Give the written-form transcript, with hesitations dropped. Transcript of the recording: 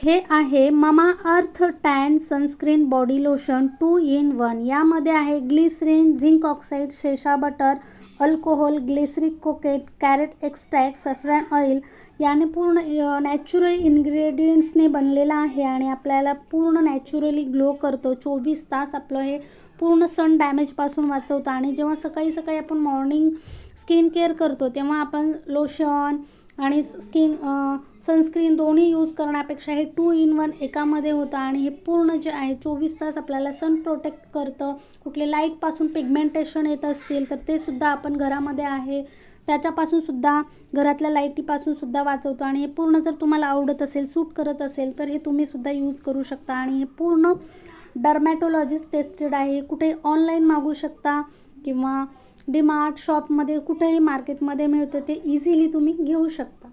हे आहे Mamaearth tan sunscreen body lotion 2 in 1. यामध्ये आहे glycerin, zinc oxide, shea butter, alcohol, glyceryl cocoate, carrot extract, saffron oil याने पूर्ण नॅचरल इन्ग्रेडियंट्सने बनलेला आहे आणि आपल्याला पूर्ण नॅचरली ग्लो करतो. 24 तास आपलं हे पूर्ण सन डॅमेजपासून वाचवतं. आणि जेव्हा सकाळी सकाळी आपण मॉर्निंग स्किन केअर करतो तेव्हा आपण लोशन आणि सनस्क्रीन दोन्ही यूज करण्यापेक्षा हे 2 in 1 एकामध्ये होतं. आणि हे पूर्ण जे आहे 24 तास आपल्याला सन प्रोटेक्ट करतं. कुठले लाईटपासून पिगमेंटेशन येत असतील तर ते सुद्धा आपण घरामध्ये आहे त्याच्यापासून सुद्धा, घरातल्या लाईटीपासून सुद्धा वाचवतो. आणि हे पूर्ण जर तुम्हाला आवडत असेल, सूट करत असेल तर हे तुम्ही सुद्धा यूज करू शकता. आणि हे पूर्ण डर्मॅटोलॉजिस्ट टेस्टेड आहे. कुठेही ऑनलाईन मागू शकता किंवा डीमार्ट शॉपमध्ये कुठेही मार्केटमध्ये मिळतं, ते इझिली तुम्ही घेऊ शकता.